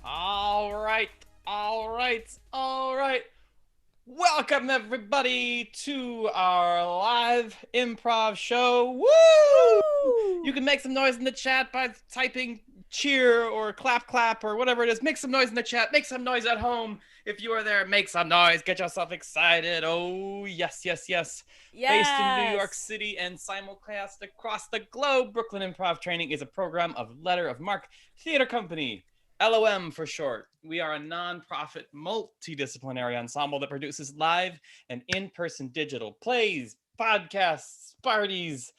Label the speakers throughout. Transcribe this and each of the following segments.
Speaker 1: All right, all right, all right. Welcome, everybody, to our live improv show. Woo! You
Speaker 2: Woo!
Speaker 1: can make some noise in the chat by typing cheer or clap clap or whatever it is. Make some noise in the chat. Make some noise at home. If you are there, make some noise. Get yourself excited. Oh, yes, yes, yes. Based in New York
Speaker 2: Yes.
Speaker 1: City and simulcast across the globe, Brooklyn Improv Training is a program of Letter of Marque Theater Company. LOM for short. We are a non-profit multidisciplinary ensemble that produces live and in-person digital plays, podcasts, parties,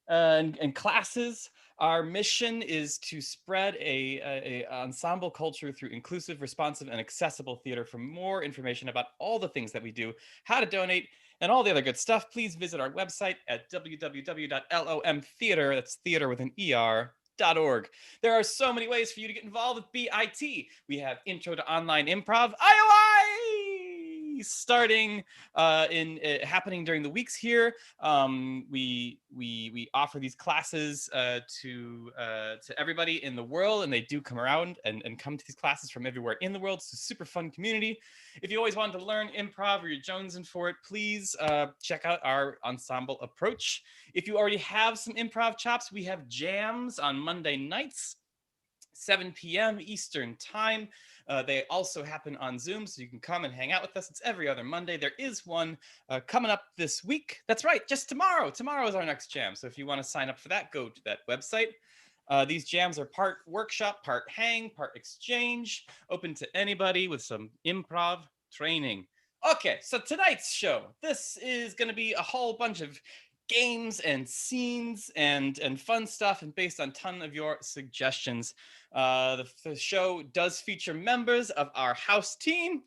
Speaker 1: and classes. Our mission is to spread a ensemble culture through inclusive, responsive, and accessible theater. For more information about all the things that we do, how to donate, and all the other good stuff, please visit our website at www.lomtheater, that's theater with an ER.org. There are so many ways for you to get involved with BIT. We have Intro to Online Improv, IOI, starting happening during the weeks here. We offer these classes to everybody in the world, and they do come around and come to these classes from everywhere in the world. It's a super fun community. If you always wanted to learn improv or you're jonesing for it, please check out our ensemble approach. If you already have some improv chops, we have jams on Monday nights, 7 p.m. Eastern Time. They also happen on Zoom, so you can come and hang out with us. It's every other Monday. There is one coming up this week. That's right, just tomorrow. Tomorrow is our next jam. So if you want to sign up for that, go to that website. These jams are part workshop, part hang, part exchange, open to anybody with some improv training. Okay, so tonight's show, this is going to be a whole bunch of games and scenes and fun stuff, and based on a ton of your suggestions. The show does feature members of our house team.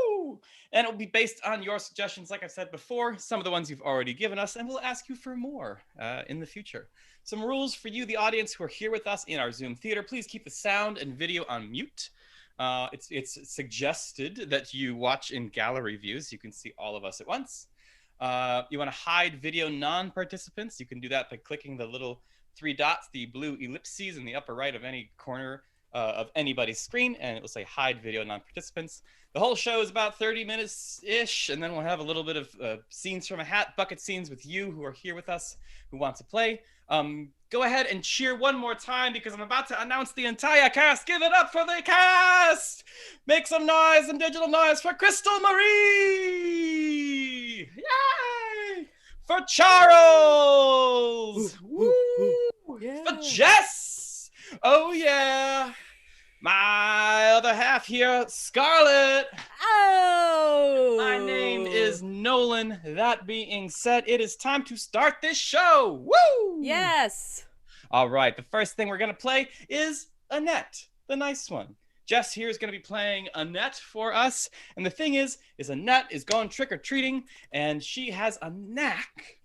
Speaker 1: Woo! And it will be based on your suggestions, like I said before, some of the ones you've already given us, and we'll ask you for more in the future. Some rules for you, the audience who are here with us in our Zoom theater. Please keep the sound and video on mute. It's suggested that you watch in gallery views. You can see all of us at once. You want to hide video non-participants. You can do that by clicking the little 3 dots, the blue ellipses in the upper right of any corner of anybody's screen, and it will say hide video non-participants. The whole show is about 30 minutes-ish, and then we'll have a little bit of scenes from a hat, bucket scenes with you who are here with us, who want to play. Go ahead and cheer one more time because I'm about to announce the entire cast. Give it up for the cast! Make some noise and digital noise for Crystal Marie! Yay! For Charles! Woo!
Speaker 2: Yeah.
Speaker 1: For Jess! Oh yeah! My other half here, Scarlet!
Speaker 2: Oh!
Speaker 1: My name is Nolan. That being said, it is time to start this show! Woo!
Speaker 2: Yes.
Speaker 1: All right, the first thing we're going to play is Annette, the nice one. Jess here is going to be playing Annette for us. And the thing is Annette is going trick-or-treating, and she has a knack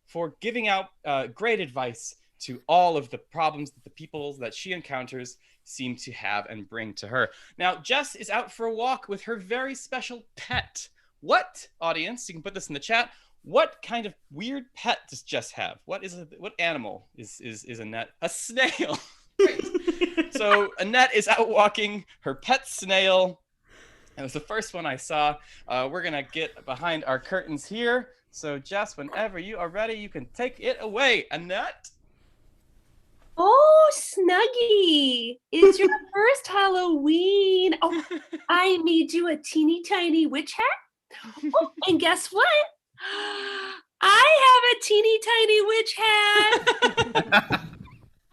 Speaker 1: for giving out great advice to all of the problems that the people that she encounters seem to have and bring to her. Now, Jess is out for a walk with her very special pet. What, audience, you can put this in the chat, what kind of weird pet does Jess have? What animal is Annette? A snail. Great. So Annette is out walking her pet snail. It was the first one I saw. We're going to get behind our curtains here. So Jess, whenever you are ready, you can take it away. Annette?
Speaker 3: Oh, Snuggie, it's your first Halloween. Oh, I made you a teeny tiny witch hat. Oh, and guess what? I have a teeny tiny witch hat.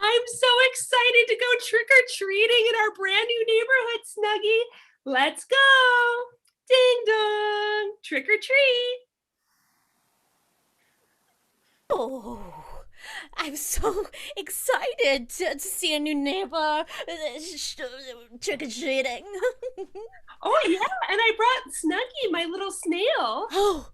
Speaker 3: I'm so excited to go trick-or-treating in our brand new neighborhood, Snuggie. Let's go. Ding dong. Trick or treat.
Speaker 2: Oh, I'm so excited to see a new neighbor trick-or-treating.
Speaker 3: Oh, yeah, and I brought Snuggie, my little snail.
Speaker 2: Oh,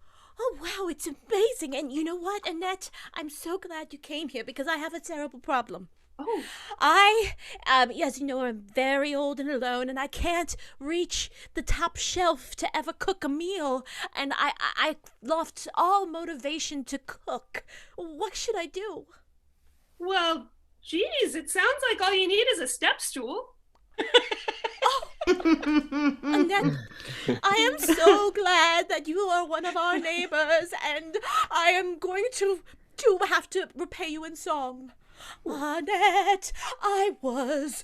Speaker 2: wow, it's amazing. And you know what, Annette? I'm so glad you came here because I have a terrible problem.
Speaker 3: Oh.
Speaker 2: As you know, I'm very old and alone, and I can't reach the top shelf to ever cook a meal, and I lost all motivation to cook. What should I do?
Speaker 3: Well, geez, it sounds like all you need is a step stool.
Speaker 2: Annette, I am so glad that you are one of our neighbors, and I am going to have to repay you in song. Annette, I was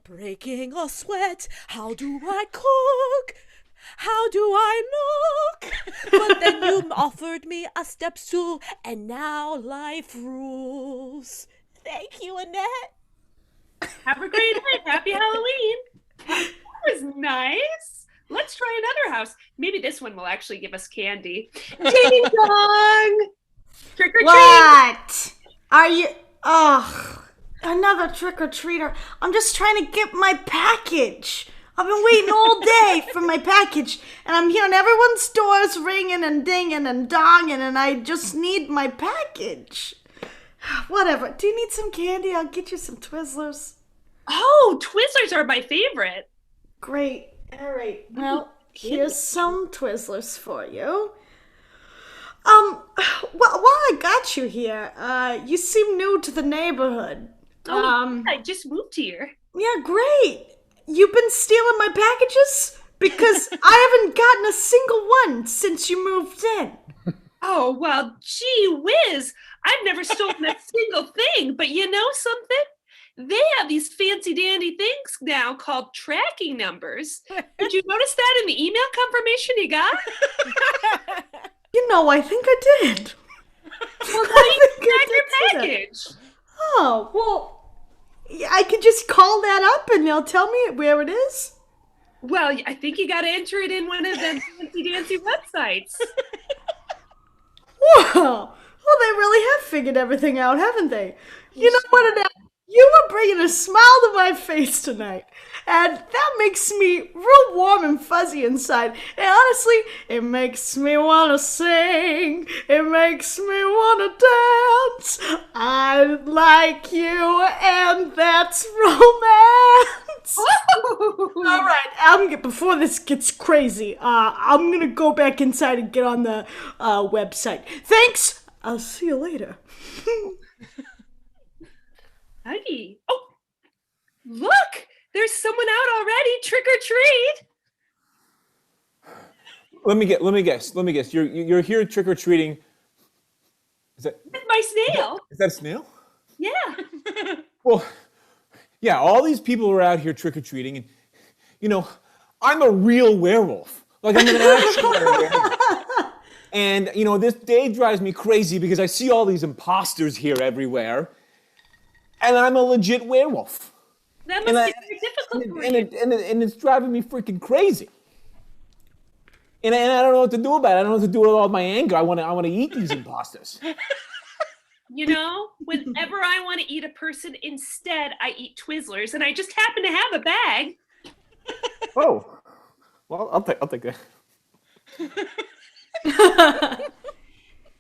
Speaker 2: breaking a sweat. How do I cook? How do I look? But then you offered me a step stool, and now life rules. Thank you, Annette.
Speaker 3: Have a great night. Happy Halloween. That was nice. Let's try another house. Maybe this one will actually give us candy. Ding dong! Trick or treat!
Speaker 4: What? Are you... Ugh. Another trick-or-treater. I'm just trying to get my package. I've been waiting all day for my package, and I'm hearing everyone's doors ringing and dinging and donging, and I just need my package. Whatever. Do you need some candy? I'll get you some Twizzlers.
Speaker 3: Oh, Twizzlers are my favorite.
Speaker 4: Great. All right. Well, here's some Twizzlers for you. Well, while I got you here, you seem new to the neighborhood.
Speaker 3: I just moved here.
Speaker 4: Yeah, great. You've been stealing my packages? Because I haven't gotten a single one since you moved in.
Speaker 3: Oh, well, gee whiz. I've never stolen a single thing, but you know something? They have these fancy dandy things now called tracking numbers. Did you notice that in the email confirmation you got?
Speaker 4: I think I did.
Speaker 3: Well, how do you track your package?
Speaker 4: Oh, well, I could just call that up and they'll tell me where it is.
Speaker 3: Well, I think you got to enter it in one of them fancy dancy websites.
Speaker 4: Whoa! Well, they really have figured everything out, haven't they? You know what, Annette? You were bringing a smile to my face tonight, and that makes me real warm and fuzzy inside. And honestly, it makes me want to sing. It makes me want to dance. I like you, and that's romance. All right, before this gets crazy, I'm gonna go back inside and get on the website. Thanks. I'll see you later.
Speaker 3: Snuggie. Oh, look! There's someone out already. Trick or treat.
Speaker 5: Let me guess. You're here trick or treating. Is that
Speaker 3: With my snail.
Speaker 5: Is that a snail?
Speaker 3: Yeah.
Speaker 5: Well, yeah. All these people are out here trick or treating, and I'm a real werewolf. Like I'm an actual werewolf. And this day drives me crazy because I see all these imposters here everywhere. And I'm a legit werewolf.
Speaker 3: That must be very difficult for you.
Speaker 5: And it's driving me freaking crazy. And I don't know what to do about it. I don't know what to do with all my anger. I want to eat these imposters.
Speaker 3: Whenever I want to eat a person, instead I eat Twizzlers, and I just happen to have a bag.
Speaker 5: Oh, well, I'll take that.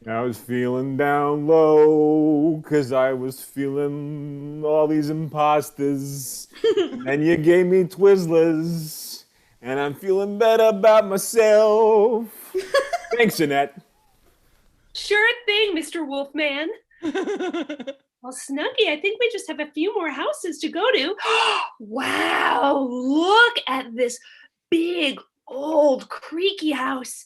Speaker 5: I was feeling down low because I was feeling all these imposters. And you gave me Twizzlers. And I'm feeling better about myself. Thanks, Annette.
Speaker 3: Sure thing, Mr. Wolfman. Well, Snuggie, I think we just have a few more houses to go to. Wow, look at this big, old, creaky house.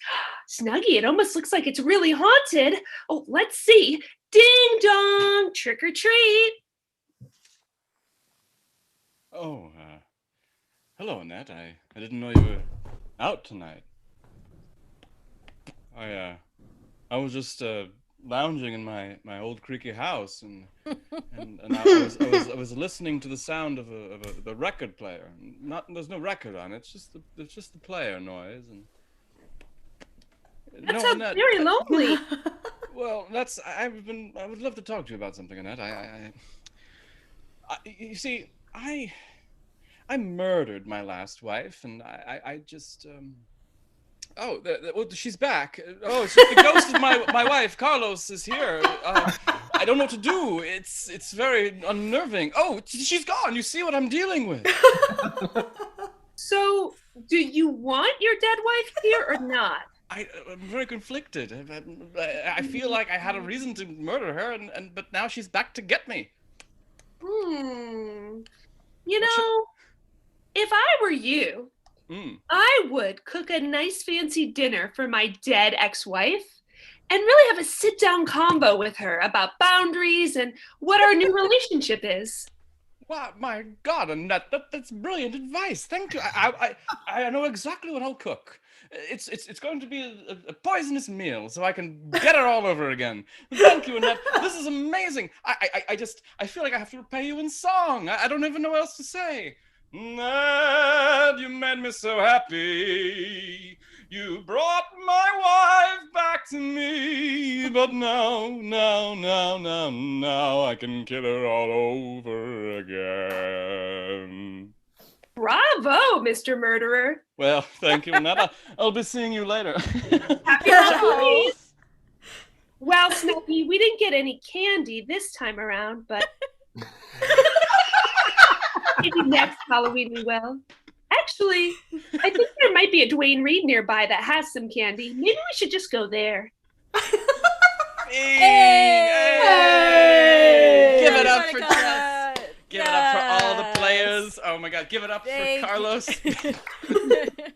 Speaker 3: Snuggie, it almost looks like it's really haunted. Oh, let's see. Ding dong, trick or treat.
Speaker 1: Oh, hello, Annette. I didn't know you were out tonight. I was just lounging in my old creaky house, and I was listening to the sound of the record player. There's no record on it. It's just the player noise. And
Speaker 3: That sounds very lonely.
Speaker 1: Well, I would love to talk to you about something, Annette. You see, I murdered my last wife, and I just she's back. Oh, it's the ghost of my wife, Carlos, is here. I don't know what to do. It's very unnerving. Oh, she's gone. You see what I'm dealing with.
Speaker 3: So, do you want your dead wife here or not?
Speaker 1: I'm very conflicted. I feel like I had a reason to murder her, but now she's back to get me.
Speaker 3: If I were you, I would cook a nice fancy dinner for my dead ex-wife and really have a sit-down convo with her about boundaries and what our new relationship is.
Speaker 1: Wow, my God, Annette, that's brilliant advice. Thank you. I know exactly what I'll cook. It's going to be a poisonous meal, so I can get it all over again. Thank you, Annette. This is amazing. I feel like I have to repay you in song. I don't even know what else to say. Annette, you made me so happy. You brought my wife back to me, but now I can kill her all over again.
Speaker 3: Bravo, Mr. Murderer.
Speaker 1: Well, thank you, Annette. I'll be seeing you later.
Speaker 3: Happy Halloween. Well, Snuggie, we didn't get any candy this time around, but maybe next Halloween we will. Actually, I think there might be a Dwayne Reed nearby that has some candy. Maybe we should just go there.
Speaker 1: Hey! Give it up for
Speaker 2: Everybody
Speaker 1: Jess. Give it up for all the players. Oh my God, give it up for Carlos.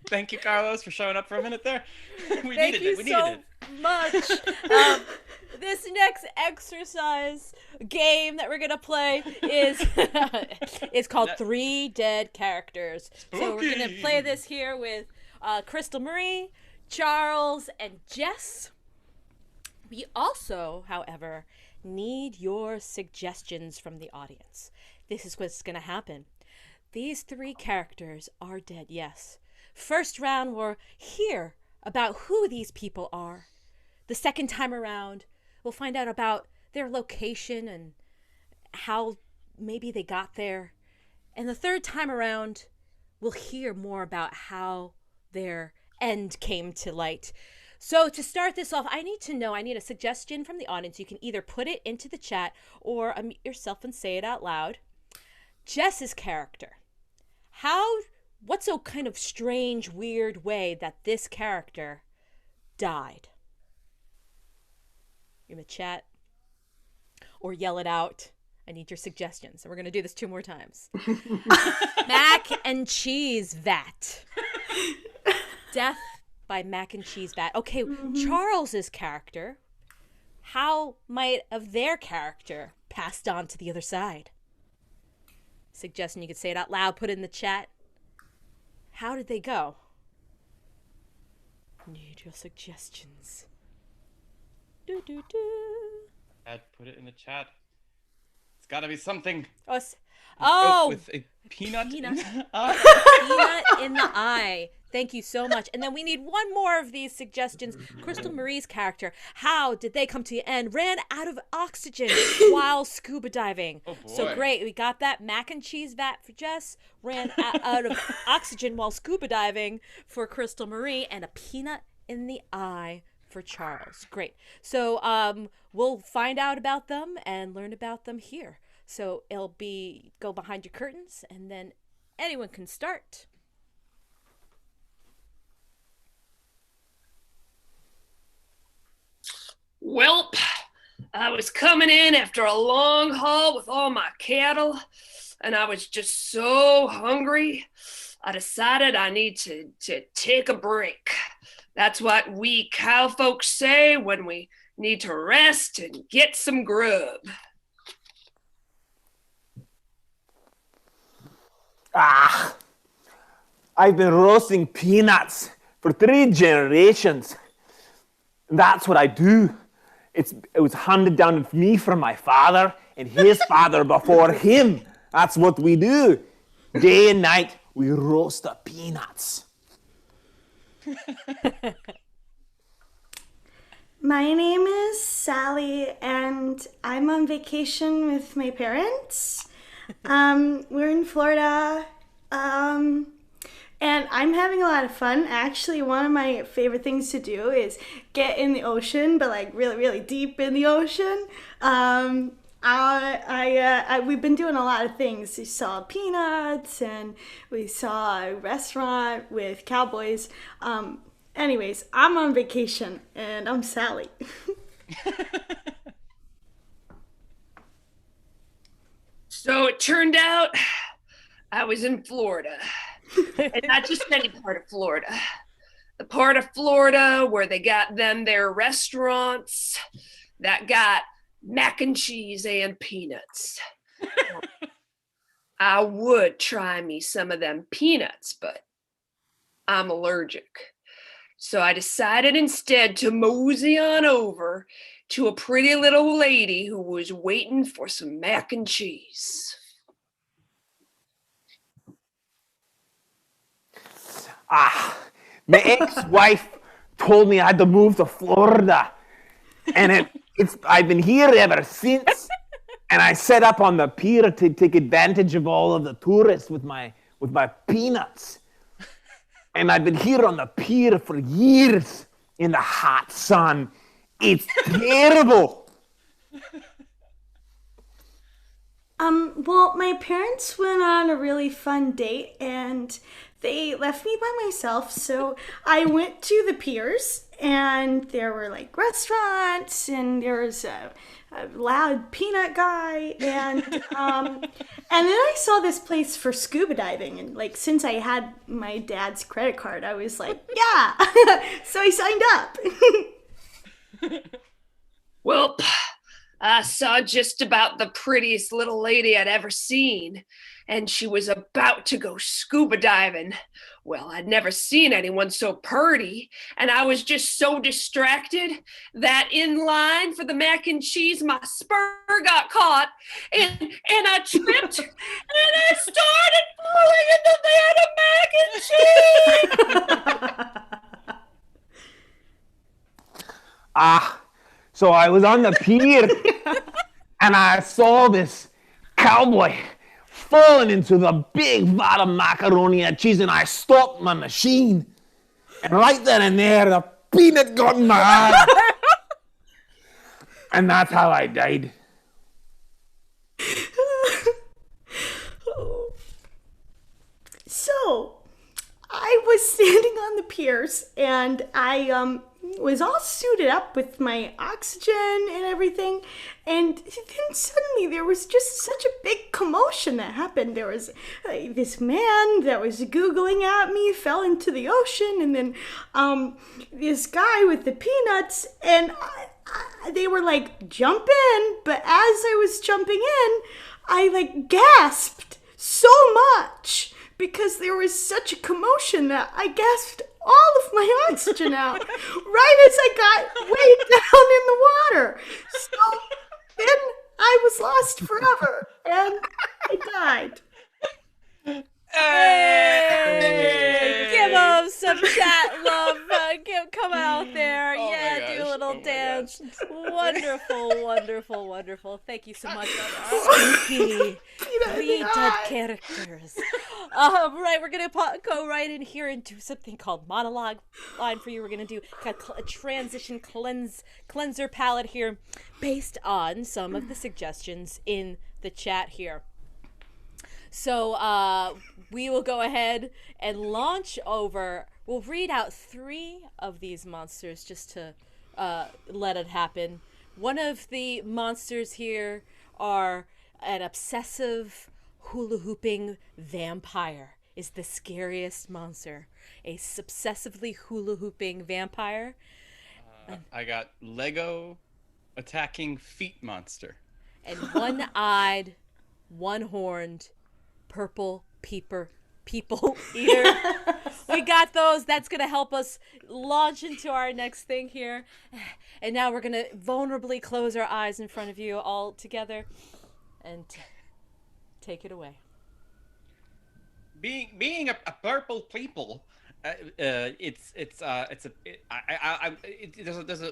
Speaker 1: Thank you, Carlos, for showing up for a minute there. We needed it. We needed it.
Speaker 2: Much. This next exercise game that we're gonna play is it's called Three Dead Characters.
Speaker 1: Spooky.
Speaker 2: So we're gonna play this here with Crystal Marie, Charles, and Jess. We also, however, need your suggestions from the audience. This is what's gonna happen. These three characters are dead, yes. First round, we'll hear about who these people are. The second time around, we'll find out about their location and how maybe they got there. And the third time around, we'll hear more about how their end came to light. So to start this off, I need a suggestion from the audience. You can either put it into the chat or unmute yourself and say it out loud. Jess's character. What's a kind of strange, weird way that this character died? In the chat or yell it out. I need your suggestions. And we're going to do this 2 more times. Mac and Cheese Vat. Death by Mac and Cheese Vat. Okay, Charles's character. How might of their character passed on to the other side? Suggestion, you could say it out loud, put it in the chat. How did they go? Need your suggestions.
Speaker 1: I'd put it in the chat. It's got to be something.
Speaker 2: With
Speaker 1: a peanut.
Speaker 2: Peanut in the eye. Thank you so much. And then we need one more of these suggestions. Crystal Marie's character. How did they come to the end? Ran out of oxygen while scuba diving.
Speaker 1: Oh boy.
Speaker 2: So great. We got that. Mac and Cheese Vat for Jess. Ran out of oxygen while scuba diving for Crystal Marie. And a peanut in the eye for Charles. Great. So we'll find out about them and learn about them here. So it'll be go behind your curtains and then anyone can start.
Speaker 3: Welp, I was coming in after a long haul with all my cattle, and I was just so hungry. I decided I need to take a break. That's what we cow folks say when we need to rest and get some grub.
Speaker 5: I've been roasting peanuts for 3 generations. That's what I do. It was handed down to me from my father and his father before him. That's what we do. Day and night, we roast the peanuts.
Speaker 4: My name is Sally, and I'm on vacation with my parents. We're in Florida, and I'm having a lot of fun. Actually, one of my favorite things to do is get in the ocean, but like really, really deep in the ocean. We've been doing a lot of things. We saw peanuts, and we saw a restaurant with cowboys. Anyways, I'm on vacation, and I'm Sally.
Speaker 3: So it turned out I was in Florida. And not just any part of Florida. The part of Florida where they got their restaurants that got mac and cheese and peanuts. I would try me some of them peanuts, but I'm allergic. So I decided instead to mosey on over to a pretty little lady who was waiting for some mac and cheese.
Speaker 5: My ex-wife told me I had to move to Florida, and I've been here ever since. And I set up on the pier to take advantage of all of the tourists with my peanuts. And I've been here on the pier for years in the hot sun. It's terrible.
Speaker 4: Well, my parents went on a really fun date and they left me by myself, so I went to the piers and there were like restaurants and there was a loud peanut guy and then I saw this place for scuba diving, and like since I had my dad's credit card, I was like, yeah. So I signed up.
Speaker 3: Well, I saw just about the prettiest little lady I'd ever seen, and she was about to go scuba diving. Well, I'd never seen anyone so purty, and I was just so distracted that in line for the mac and cheese, my spur got caught, and I tripped, and I started falling into the mac and cheese.
Speaker 5: So I was on the pier, and I saw this cowboy falling into the big vat of macaroni and cheese, and I stopped my machine. And right then and there, the peanut got in my eye. And that's how I died.
Speaker 4: So, I was standing on the piers, and I was all suited up with my oxygen and everything, and then suddenly there was just such a big commotion that happened. There was this man that was googling at me, fell into the ocean, and then this guy with the peanuts, and they were like, jump in, but as I was jumping in, I like gasped so much because there was such a commotion that I gasped all of my oxygen out right as I got way down in the water. So then I was lost forever and I died.
Speaker 2: Hey! Give him some chat love. Come out there.
Speaker 1: Oh
Speaker 2: do a little dance. Wonderful, wonderful, wonderful. Thank you so much. Creepy. Retard characters. Right, we're going to go right in here and do something called Monologue line for you. We're going to do a transition cleanser palette here based on some of the suggestions in the chat here. So we will go ahead and launch over. We'll read out 3 of these monsters just to let it happen. One of the monsters here are an obsessive hula hooping vampire is the scariest monster. A obsessively hula hooping vampire.
Speaker 1: I got Lego attacking feet monster.
Speaker 2: And one-eyed, one-horned, purple people eater. We got those. That's going to help us launch into our next thing here. And now we're going to vulnerably close our eyes in front of you all together and take it away.
Speaker 1: Being a purple people, there's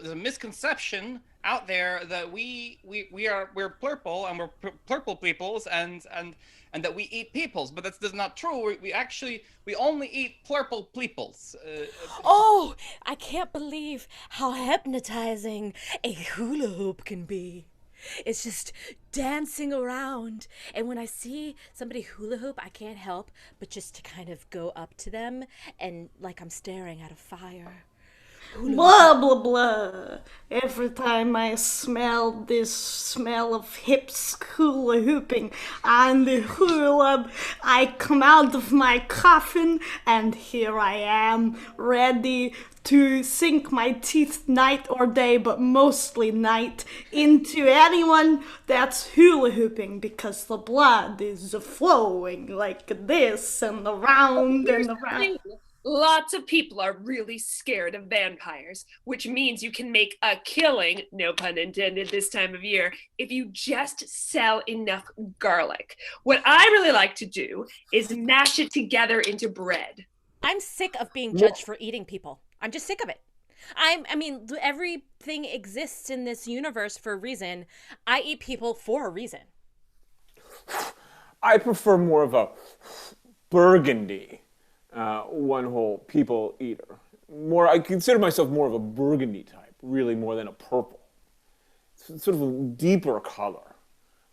Speaker 1: a misconception out there that we're purple and we're purple peoples and that we eat peoples, but that's not true. We only eat purple peoples.
Speaker 2: Oh, I can't believe how hypnotizing a hula hoop can be. It's just dancing around, and when I see somebody hula hoop, I can't help but just to kind of go up to them and like I'm staring at a fire.
Speaker 4: Blah, blah, blah. Every time I smell this smell of hips hula hooping and the hula, I come out of my coffin and here I am, ready to sink my teeth night or day, but mostly night, into anyone that's hula hooping because the blood is flowing like this and around and around.
Speaker 3: Lots of people are really scared of vampires, which means you can make a killing, no pun intended this time of year, if you just sell enough garlic. What I really like to do is mash it together into bread.
Speaker 2: I'm sick of being judged for eating people. I'm just sick of it. I mean, everything exists in this universe for a reason. I eat people for a reason.
Speaker 5: I prefer more of a burgundy. One whole people eater. I consider myself more of a burgundy type, really more than a purple. It's sort of a deeper color.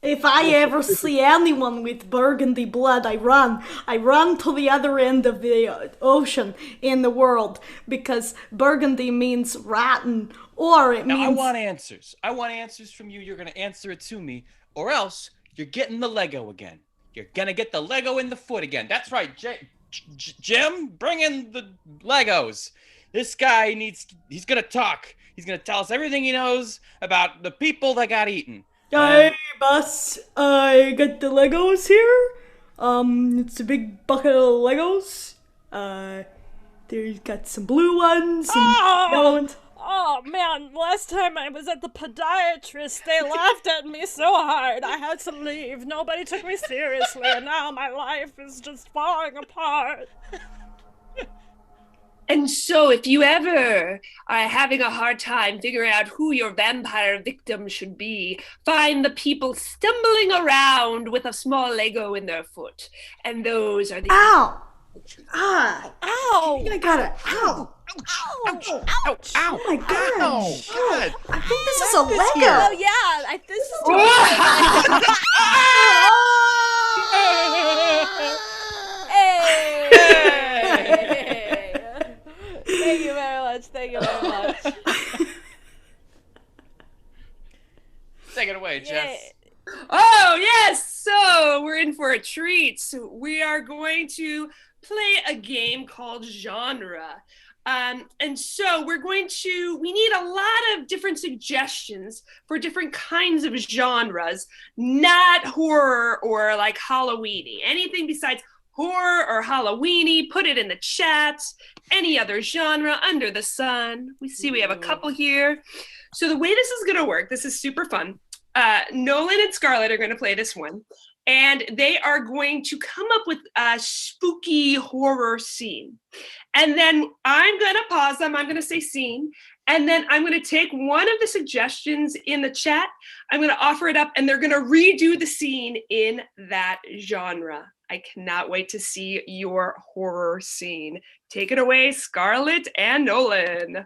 Speaker 4: If I ever see anyone with burgundy blood, I run. I run to the other end of the ocean in the world because burgundy means rotten, or it means...
Speaker 1: Now, I want answers. I want answers from you. You're going to answer it to me, or else you're getting the Lego again. You're going to get the Lego in the foot again. That's right, Jim, bring in the Legos. This guy he's gonna talk. He's gonna tell us everything he knows about the people that got eaten.
Speaker 4: Hey, boss, I got the Legos here. It's a big bucket of Legos. There's got some blue ones and yellow ones.
Speaker 2: Oh man, last time I was at the podiatrist, they laughed at me so hard I had to leave. Nobody took me seriously, and now my life is just falling apart.
Speaker 3: And so if you ever are having a hard time figuring out who your vampire victim should be, find the people stumbling around with a small Lego in their foot. And those are the...
Speaker 4: Ow! Ah!
Speaker 2: Ow!
Speaker 4: I got it. Ow!
Speaker 1: Ouch! Ouch! Ow!
Speaker 4: Oh my gosh!
Speaker 1: God!
Speaker 4: I think this is a Lego.
Speaker 2: Oh yeah, this is Hey! Thank you very much. Thank you very much.
Speaker 1: Take it away, Jess.
Speaker 3: Oh, yes! So we're in for a treat. So we are going to play a game called Genre. And so we need a lot of different suggestions for different kinds of genres, not horror or like Halloween-y. Anything besides horror or Halloween-y, put it in the chat. Any other genre under the sun. We have a couple here. So the way this is going to work, this is super fun. Nolan and Scarlet are going to play this one. And they are going to come up with a spooky horror scene. And then I'm going to pause them. I'm going to say scene. And then I'm going to take one of the suggestions in the chat. I'm going to offer it up, and they're going to redo the scene in that genre. I cannot wait to see your horror scene. Take it away, Scarlet and Nolan.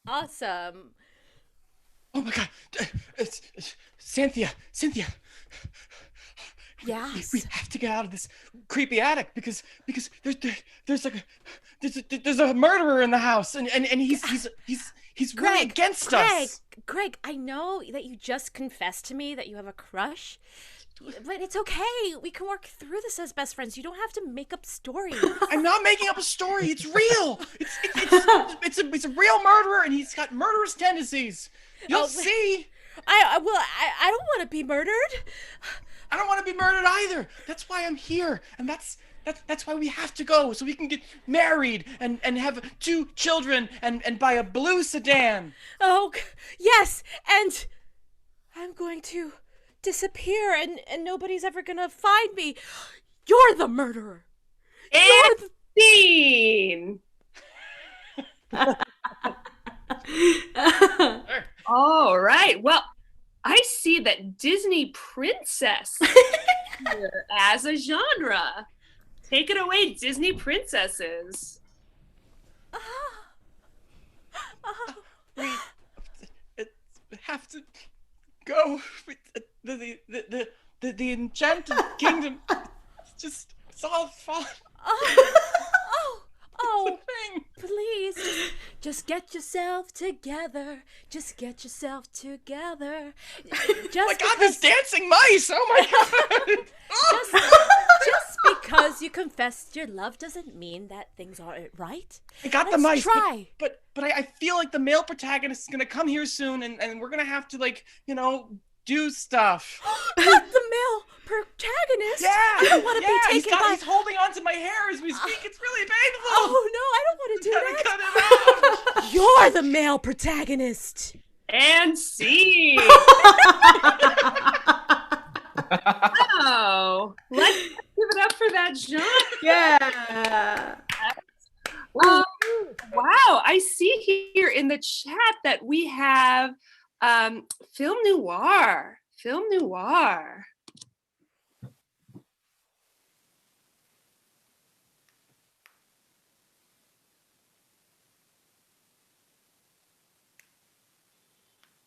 Speaker 2: Awesome.
Speaker 1: Oh my God! It's Cynthia.
Speaker 2: Yes.
Speaker 1: We have to get out of this creepy attic because there's a murderer in the house and he's really against us.
Speaker 2: Greg, I know that you just confessed to me that you have a crush, but it's okay. We can work through this as best friends. You don't have to make up stories.
Speaker 1: I'm not making up a story. It's real. It's a real murderer, and he's got murderous tendencies. You'll see.
Speaker 2: I don't want to be murdered.
Speaker 1: I don't want to be murdered either. That's why I'm here, and that's why we have to go, so we can get married and have 2 children and buy a blue sedan.
Speaker 2: Oh, yes, and I'm going to disappear, and nobody's ever gonna find me. You're the murderer.
Speaker 3: And scene. All right. Well, I see that Disney princess here as a genre. Take it away, Disney princesses.
Speaker 1: We have to go. The enchanted kingdom. It's all falling.
Speaker 2: Oh,
Speaker 1: Thing.
Speaker 2: please, Just get yourself together. Just get yourself together. Just
Speaker 1: My God, there's dancing mice! Oh my God!
Speaker 2: just because you confessed your love doesn't mean that things aren't right.
Speaker 1: I got the
Speaker 2: Let's
Speaker 1: mice.
Speaker 2: try.
Speaker 1: But I feel like the male protagonist is gonna come here soon, and we're gonna have to, like, you know, do stuff.
Speaker 2: What, the male protagonist?
Speaker 1: Yeah.
Speaker 2: I don't want to be taken by.
Speaker 1: He's holding on to my hair as we speak. It's really painful.
Speaker 2: Oh no, I don't want to do
Speaker 1: Gotta
Speaker 2: that.
Speaker 1: cut it out.
Speaker 2: You're the male protagonist.
Speaker 3: And scene. Oh, let's give it up for that genre.
Speaker 4: Yeah.
Speaker 3: Wow, I see here in the chat that we have film noir. Film noir.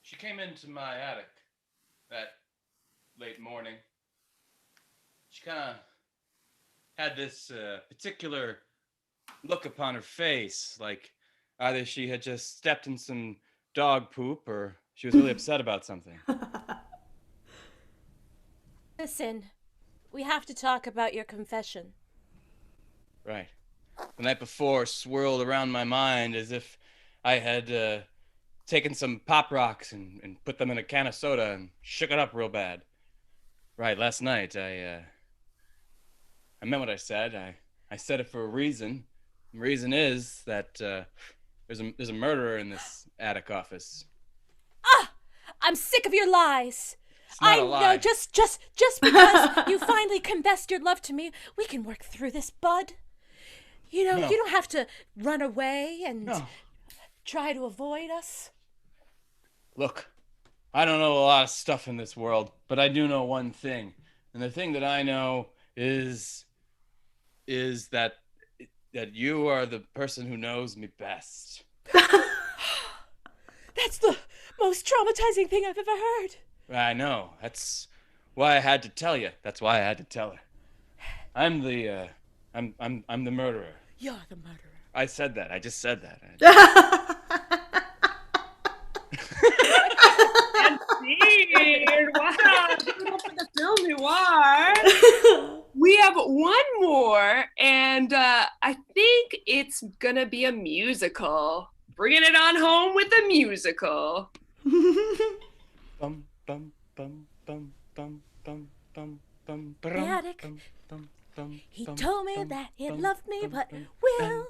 Speaker 1: She came into my attic that late morning. She kind of had this particular look upon her face, like either she had just stepped in some dog poop or she was really upset about something.
Speaker 2: Listen, we have to talk about your confession.
Speaker 1: Right. The night before swirled around my mind as if I had taken some Pop Rocks and put them in a can of soda and shook it up real bad. Right, last night I meant what I said. I said it for a reason. The reason is that there's a murderer in this attic office.
Speaker 2: Ah! I'm sick of your lies.
Speaker 1: It's not
Speaker 2: I
Speaker 1: a lie.
Speaker 2: know, just because you finally confessed your love to me, we can work through this, bud. You know,
Speaker 1: No.
Speaker 2: you don't have to run away and
Speaker 1: No.
Speaker 2: try to avoid us.
Speaker 1: Look, I don't know a lot of stuff in this world, but I do know one thing. And the thing that I know is that you are the person who knows me best.
Speaker 2: That's the most traumatizing thing I've ever heard.
Speaker 1: I know. That's why I had to tell you. That's why I had to tell her. I'm the murderer.
Speaker 2: You're the murderer.
Speaker 1: I said that. I just said that.
Speaker 3: And scene. Wow, give it up for the film noir. We have one more, and I think it's gonna be a musical. Bringing it on home with a musical.
Speaker 1: Bum bum bum bum bum bum bum bum.
Speaker 2: The attic. He told me that he loved me, but will.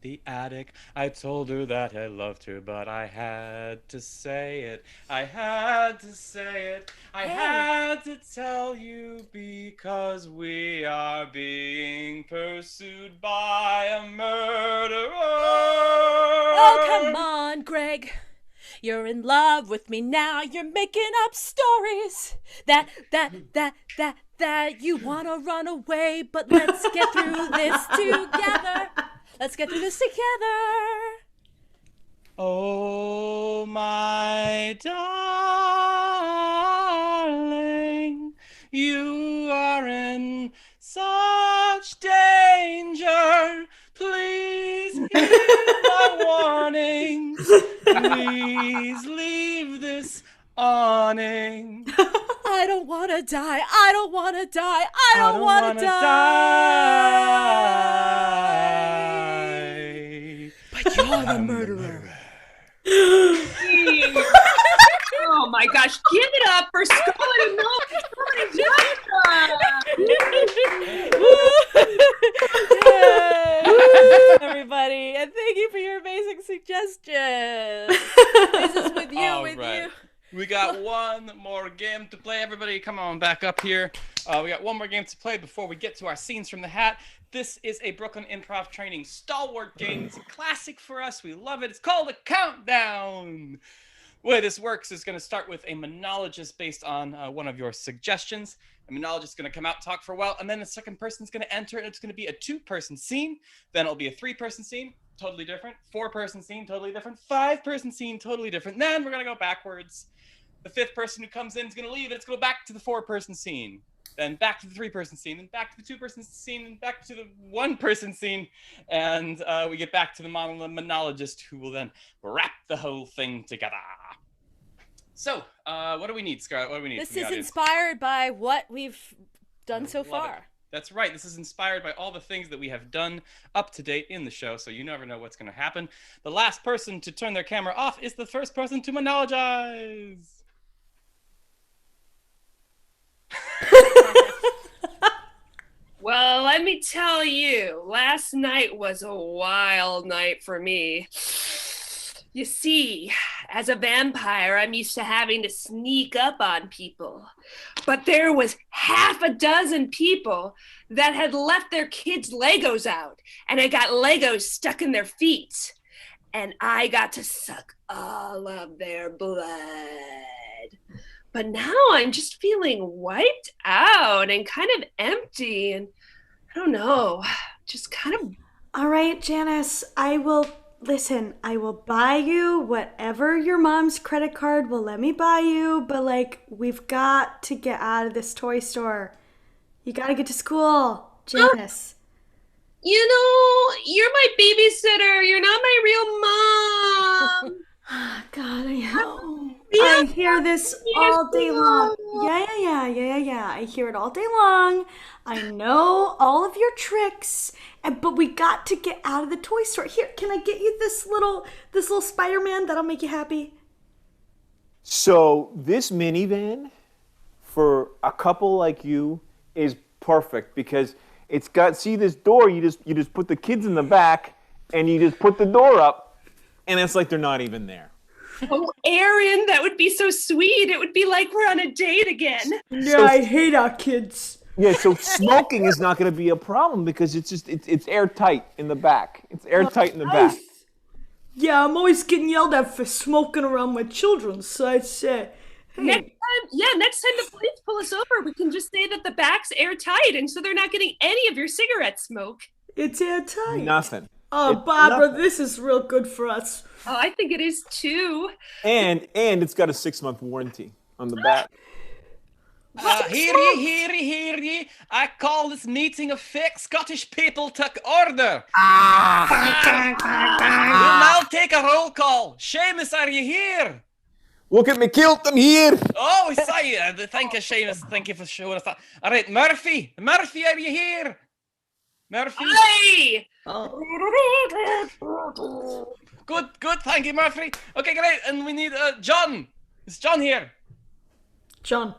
Speaker 1: The attic. I told her that I loved her, but I had to say it. I had to say it. I had to tell you because we are being pursued by a murderer.
Speaker 2: Oh, come on, Greg. You're in love with me now. You're making up stories that you want to run away, but let's get through this together. Let's get through this together.
Speaker 1: Oh, my darling, you are in such danger. Please heed my warning. Please leave this awning.
Speaker 2: I don't want to die. I don't want to die. I don't want to die. But you're the murderer.
Speaker 3: Oh my gosh, give it up for Scarlet and
Speaker 2: Yay, everybody, and thank you for your amazing suggestions. This is with you,
Speaker 1: All
Speaker 2: with
Speaker 1: right.
Speaker 2: you.
Speaker 1: We got one more game to play. Everybody, come on back up here. We got one more game to play before we get to our scenes from the hat. This is a Brooklyn Improv Training stalwart game. It's a classic for us. We love it. It's called a countdown. The way this works is going to start with a monologist based on one of your suggestions. A monologist is going to come out, talk for a while, and then the second person's going to enter, and it's going to be a 2-person scene. Then it'll be a 3-person scene, totally different. 4-person scene, totally different. 5-person scene, totally different. Then we're going to go backwards. The 5th person who comes in is going to leave, and it's going to go back to the 4-person scene. then back to the 3-person scene, and back to the 2-person scene, and back to the 1-person scene, and we get back to the monologist, who will then wrap the whole thing together. So, what do we need, Scarlet? What do we need?
Speaker 2: This
Speaker 1: from the
Speaker 2: is
Speaker 1: audience?
Speaker 2: inspired by what we've done so
Speaker 1: Love it.
Speaker 2: far.
Speaker 1: That's right. This is inspired by all the things that we have done up to date in the show, so you never know what's going to happen. The last person to turn their camera off is the first person to monologize.
Speaker 3: Well, let me tell you, last night was a wild night for me. You see, as a vampire, I'm used to having to sneak up on people. But there was half a dozen people that had left their kids' Legos out, and I got Legos stuck in their feet. And I got to suck all of their blood. But now I'm just feeling wiped out and kind of empty, and I don't know, just kind of...
Speaker 4: All right, Janice, I will buy you whatever your mom's credit card will let me buy you, but like, we've got to get out of this toy store. You gotta get to school, Janice.
Speaker 3: You know, you're my babysitter. You're not my real mom.
Speaker 4: God, I hear this all day long. Yeah. I hear it all day long. I know all of your tricks, but we got to get out of the toy store. Here, can I get you this little Spider-Man that'll make you happy?
Speaker 5: So this minivan for a couple like you is perfect because it's got, see this door, you just put the kids in the back and you just put the door up and it's like they're not even there.
Speaker 3: Oh, Aaron, that would be so sweet. It would be like we're on a date again.
Speaker 4: No, I hate our kids.
Speaker 5: Yeah, so smoking is not going to be a problem because it's airtight in the back. It's airtight in the back.
Speaker 4: Yeah, I'm always getting yelled at for smoking around my children, so I'd say, hey.
Speaker 3: Next time the police pull us over, we can just say that the back's airtight, and so they're not getting any of your cigarette smoke.
Speaker 4: It's airtight.
Speaker 5: Nothing.
Speaker 4: Oh,
Speaker 5: It's
Speaker 4: Barbara,
Speaker 5: nothing.
Speaker 4: this is real good for us.
Speaker 3: Oh, I think it is too.
Speaker 5: And it's got a 6-month warranty on the back.
Speaker 1: Hear ye. I call this meeting of fake Scottish people to order. We'll now take a roll call. Seamus, are you here?
Speaker 5: Look at me kilt, I'm here.
Speaker 1: Oh, we saw you. Thank you, Seamus. Thank you for showing us that. All right, Murphy, are you here? Murphy?
Speaker 3: Hey!
Speaker 1: Good. Thank you, Murphy. Okay, great. And we need John. Is John here?
Speaker 4: John.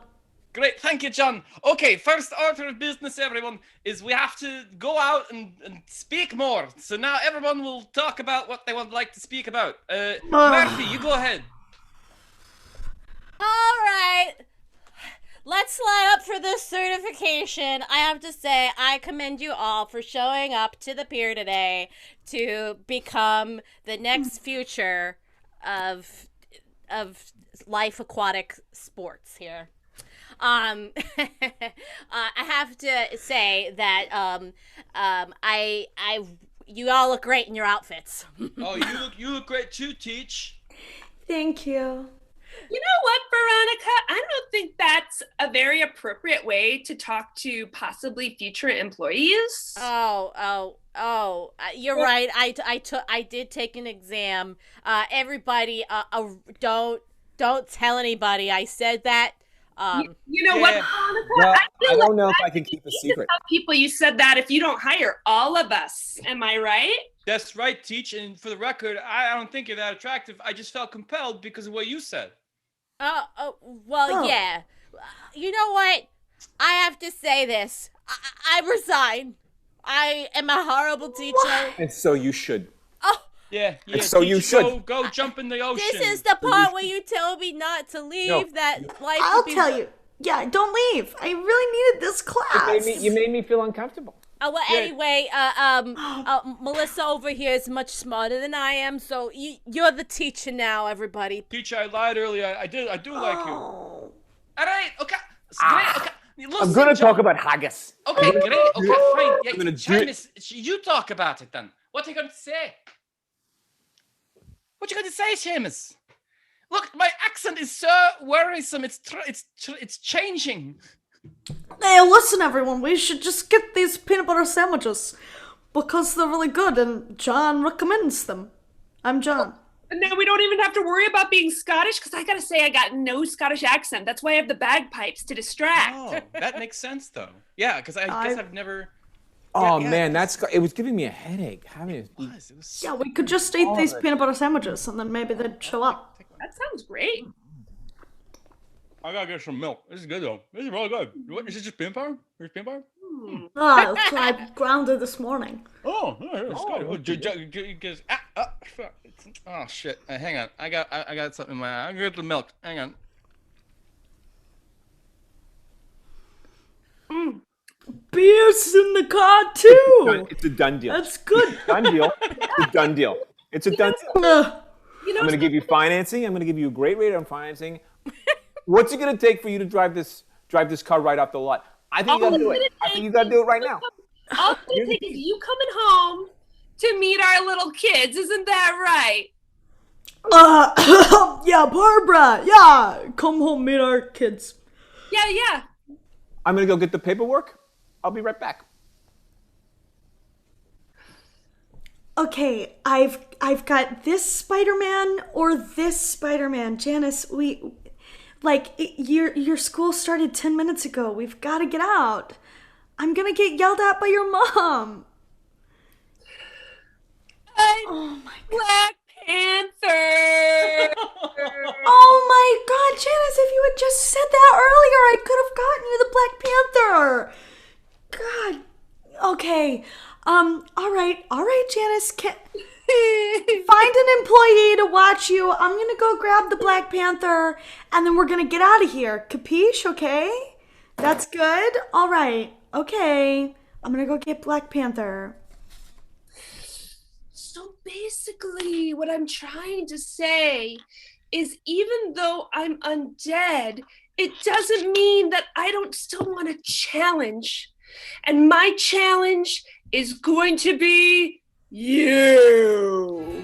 Speaker 1: Great, thank you, John. Okay, first order of business, everyone, is we have to go out and speak more. So now everyone will talk about what they would like to speak about. Murphy, you go ahead.
Speaker 2: All right. Let's line up for this certification. I have to say, I commend you all for showing up to the pier today to become the next future of life aquatic sports here. I have to say that you all look great in your outfits.
Speaker 1: Oh, you look great too, Teach.
Speaker 4: Thank you.
Speaker 3: You know what, Veronica? I don't think that's a very appropriate way to talk to possibly future employees.
Speaker 2: You're right. I did take an exam. Everybody, don't tell anybody I said that.
Speaker 3: You know what, Veronica?
Speaker 5: Well,
Speaker 3: feel
Speaker 5: I don't
Speaker 3: like
Speaker 5: know if
Speaker 3: that
Speaker 5: I can keep a
Speaker 3: you
Speaker 5: secret.
Speaker 3: tell people you said that if you don't hire all of us. Am I right?
Speaker 1: That's right, Teach. And for the record, I don't think you're that attractive. I just felt compelled because of what you said.
Speaker 2: Yeah. You know what? I have to say this. I resign. I am a horrible teacher.
Speaker 5: And so you should.
Speaker 2: Oh,
Speaker 1: Yeah.
Speaker 5: And so
Speaker 1: Teach,
Speaker 5: you should.
Speaker 1: Go jump in the ocean.
Speaker 2: this is the part where you tell me not to leave.
Speaker 5: No,
Speaker 4: I'll tell you. Yeah, don't leave. I really needed this class.
Speaker 5: You made me feel uncomfortable.
Speaker 2: Anyway, Melissa over here is much smarter than I am, so you're the teacher now, everybody.
Speaker 1: Teacher, I lied earlier. I do like you.
Speaker 4: Oh.
Speaker 1: All right, okay. Great, okay.
Speaker 5: I'm
Speaker 1: Listen,
Speaker 5: going to
Speaker 1: John.
Speaker 5: talk about haggis.
Speaker 1: Okay, great. Okay, fine. Yeah,
Speaker 5: I'm gonna do
Speaker 1: Seamus, you talk about it then. What are you going to say? What you going to say, Seamus? Look, my accent is so worrisome. It's changing.
Speaker 4: Hey, listen, everyone. We should just get these peanut butter sandwiches because they're really good, and John recommends them. I'm John.
Speaker 3: And now we don't even have to worry about being Scottish, because I gotta say I got no Scottish accent. That's why I have the bagpipes to distract.
Speaker 1: Oh, that makes sense though. Yeah, because I guess I've never.
Speaker 5: Oh
Speaker 1: Yeah,
Speaker 5: man, it was giving me a headache having it.
Speaker 1: It was so
Speaker 4: Yeah, we could just eat these peanut butter sandwiches, and then maybe they'd show up.
Speaker 3: That sounds great.
Speaker 1: I gotta get some milk. This is good though. This is really good. What, is it just peanut butter? There's peanut butter?
Speaker 4: Ah, that's what I grounded this morning.
Speaker 1: Oh, it's good. Oh shit! Hang on. I got something in my eye. I get the milk. Hang on.
Speaker 4: Beer's in the car too.
Speaker 5: It's a done deal.
Speaker 4: That's good.
Speaker 5: Done deal. It's a done deal. It's a done deal.
Speaker 3: You know,
Speaker 5: I'm going to give you financing. I'm going to give you a great rate on financing. What's it going to take for you to drive this car right off the lot? I think you got to do it. I think you got to do it right now.
Speaker 3: all it's gonna take is you coming home to meet our little kids. Isn't that right?
Speaker 4: Yeah, Barbara. Yeah, come home, meet our kids.
Speaker 3: Yeah.
Speaker 5: I'm going to go get the paperwork. I'll be right back.
Speaker 4: Okay, I've got this Spider-Man or this Spider-Man. Janice, your school started 10 minutes ago. We've got to get out. I'm gonna get yelled at by your mom.
Speaker 3: I'm Black Panther.
Speaker 4: Oh my God, Janice! If you had just said that earlier, I could have gotten you the Black Panther. God. Okay. All right, Janice. Find an employee to watch you. I'm gonna go grab the Black Panther, and then we're gonna get out of here. Capiche? Okay? That's good? All right. Okay. I'm gonna go get Black Panther.
Speaker 3: So basically, what I'm trying to say is even though I'm undead, it doesn't mean that I don't still want to challenge. And my challenge is going to be you.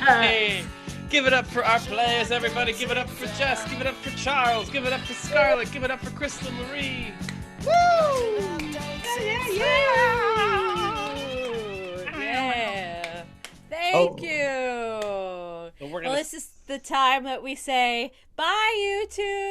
Speaker 1: Hey, give it up for our players, everybody. Give it up for Jess. Give it up for Charles. Give it up for Scarlet. Give it up for Crystal Marie. Woo!
Speaker 2: Yeah. Thank you. Well, this is the time that we say bye, YouTube.